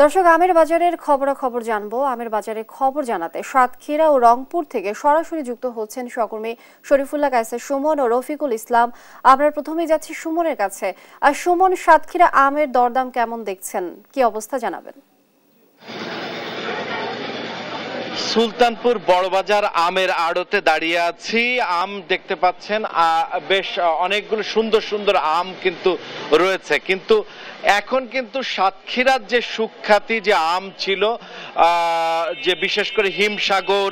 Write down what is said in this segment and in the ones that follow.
দর্শক, আমের বাজারের খবরাখবর জানবো। আমের বাজারের খবর জানাতে সাতক্ষীরা ও রংপুর থেকে সরাসরি যুক্ত হচ্ছেন সহকর্মী শরীফুল্লাহ কায়েসার সুমন ও রফিকুল ইসলাম। আমরা প্রথমেই যাচ্ছি সুমনের কাছে। আর সুমন, সাতক্ষীরা আমের দরদাম কেমন দেখছেন, কি অবস্থা জানাবেন? সুলতানপুর বড়বাজার আমের আড়তে দাঁড়িয়ে আছি। আম দেখতে পাচ্ছেন, বেশ অনেকগুলো সুন্দর সুন্দর আম কিন্তু রয়েছে, কিন্তু এখন কিন্তু সাতক্ষীরার যে সুখ্যাতি যে আম ছিল, যে বিশেষ করে হিমসাগর,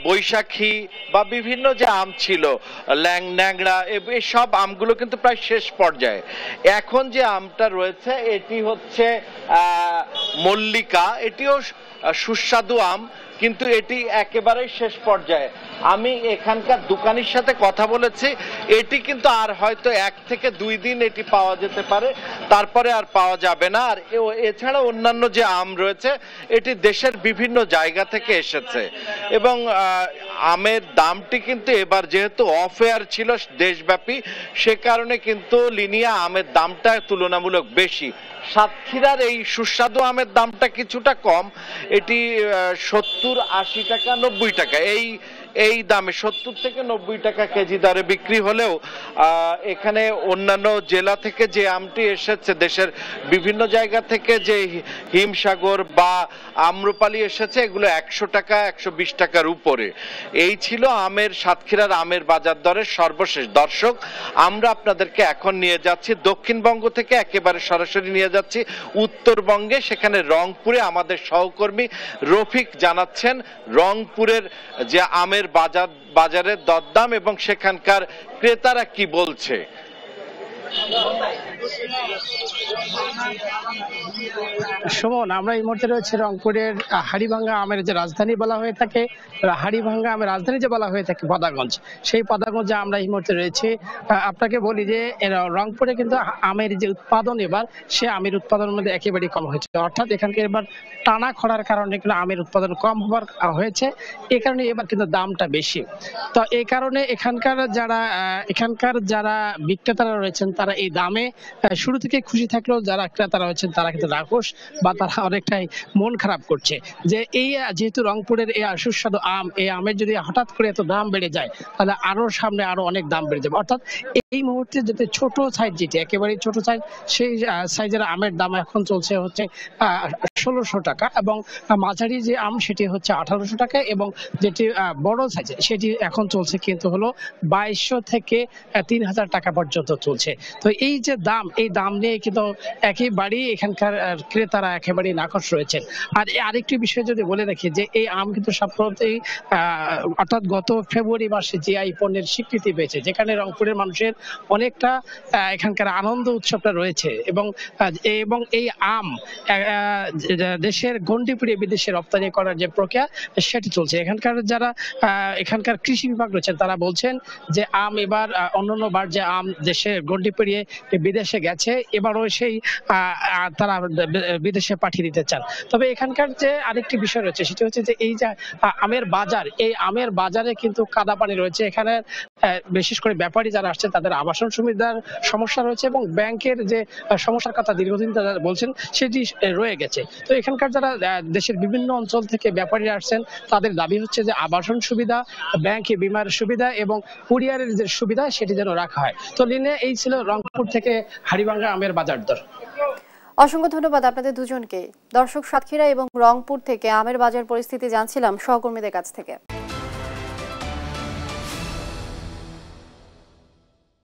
বৈশাখী বা বিভিন্ন যে আম ছিল, ন্যাংড়া, এই সব আমগুলো কিন্তু প্রায় শেষ পর্যায়ে। এখন যে আমটা রয়েছে এটি হচ্ছে মল্লিকা। এটিও সুস্বাদু আম, কিন্তু এটি একেবারেই শেষ পর্যায়ে। আমি এখানকার দোকানির সাথে কথা বলেছি, এটি কিন্তু আর হয়তো 1 থেকে 2 দিন এটি পাওয়া যেতে পারে, তারপরে আর পাওয়া যাবে না। আর এছাড়া অন্যান্য যে আম রয়েছে এটি দেশের বিভিন্ন জায়গা থেকে এসেছে, এবং আমের দামটি কিন্তু এবার যেহেতু অফ এয়ার ছিল দেশব্যাপী, সে কারণে কিন্তু লিনিয়া আমের দামটা তুলনামূলক বেশি। সাতক্ষীরার এই সুস্বাদু আমের দামটা কিছুটা কম, এটি 70-80 টাকা 90 টাকা এই দামে 70 থেকে 90 টাকা কেজি দরে বিক্রি হলেও এখানে অন্যান্য জেলা থেকে যে আমটি এসেছে, দেশের বিভিন্ন জায়গা থেকে যে হিমসাগর বা আম্রপালি এসেছে, এগুলো 100 টাকা 120 টাকার উপরে। এই ছিল সাতক্ষীরার আমের বাজার দরের সর্বশেষ। দর্শক, আমরা আপনাদেরকে এখন নিয়ে যাচ্ছি দক্ষিণবঙ্গ থেকে, একেবারে সরাসরি নিয়ে যাচ্ছি উত্তরবঙ্গে। সেখানে রংপুরে আমাদের সহকর্মী রফিক জানাচ্ছেন রংপুরের যে আমের বাজারের দরদাম এবং সেখানকার ক্রেতারা কি বলছে। সুমন, আমরা এই মুহূর্তে রয়েছে রংপুরের হাড়িভাঙ্গা আমের যে রাজধানী বলা হয়ে থাকে, হাড়িভাঙ্গা আমের রাজধানী যে বলা হয়ে থাকে পদাগঞ্জ, সেই পদাগঞ্জে আমরা এই মুহূর্তে রয়েছি। আপনাকে বলি যে রংপুরে কিন্তু আমের যে উৎপাদন, এবার সে আমের উৎপাদনের মধ্যে একেবারেই কম হয়েছে। অর্থাৎ এখানকার এবার টানা খরার কারণে কিন্তু আমের উৎপাদন কম হওয়ার হয়েছে, এই কারণে এবার কিন্তু দামটা বেশি। তো এই কারণে এখানকার যারা বিক্রেতারা রয়েছেন তারা এই দামে শুরু থেকে খুশি থাকলেও যারা ক্রেতারা রয়েছেন তারা কিন্তু নাখোশ বা তারা অনেকটাই মন খারাপ করছে যে এই যেহেতু রংপুরের এই সুস্বাদু আম, এই আমের যদি হঠাৎ করে এত দাম বেড়ে যায় তাহলে সামনে আরো অনেক দাম বেড়ে যাবে। অর্থাৎ এই মুহূর্তে যেতে ছোট সাইজ, যেটি একেবারে ছোট সাইজ, সেই সাইজের আমের দাম এখন চলছে হচ্ছে 1600 টাকা, এবং মাঝারি যে আম সেটি হচ্ছে 1800 টাকা, এবং যেটি বড় সাইজ সেটি এখন চলছে কিন্তু হলো 2200 থেকে 3000 টাকা পর্যন্ত চলছে। তো এই যে দাম, এই দাম নিয়ে কিন্তু একেবারেই এখানকার ক্রেতারা একেবারেই নাখোশ রয়েছেন। আর আরেকটি বিষয় যদি বলে রাখি যে এই আম কিন্তু সম্প্রতি অর্থাৎ গত ফেব্রুয়ারি মাসে জিআই পণ্যের স্বীকৃতি পেয়েছে, যেখানে রংপুরের মানুষের অনেকটা এখানকার আনন্দ উৎসবটা রয়েছে, এবং এই আম দেশের গণ্ডি পেরিয়ে বিদেশে রপ্তানি করার যে প্রক্রিয়া সেটি চলছে। এখানকার কৃষি বিভাগ রয়েছেন, তারা বলছেন যে আম এবার অন্যান্য বার যে আম দেশের গণ্ডি পেরিয়ে বিদেশে গেছে, এবারও সেই তারা বিদেশে পাঠিয়ে দিতে চান। তবে এখানকার যে আরেকটি বিষয় রয়েছে সেটি হচ্ছে যে এই যে আমের বাজার, এই আমের বাজারে কিন্তু কাদা পানি রয়েছে। এখানে বিশেষ করে ব্যাপারী যারা আসছে তাদের আবাসন সুবিধার সমস্যা রয়েছে, এবং ব্যাংকের যে সমস্যার কথা দীর্ঘদিন তারা বলছেন সেটি রয়ে গেছে। তো এখানকার যারা দেশের বিভিন্ন অঞ্চল থেকে ব্যাপারী আসছেন তাদের দাবি হচ্ছে যে আবাসন সুবিধা, ব্যাংকে বিমার সুবিধা এবং কুরিয়ারের যে সুবিধা সেটি যেন রাখা হয়। তো লিনে এই ছিল রংপুর থেকে হাড়িভাঙ্গা আমের বাজার দর। অসংখ্য ধন্যবাদ আপনাদের দুজনকে। দর্শক, সাতক্ষীরা এবং রংপুর থেকে আমের বাজার পরিস্থিতি জানছিলাম সহকর্মীদের কাছ থেকে।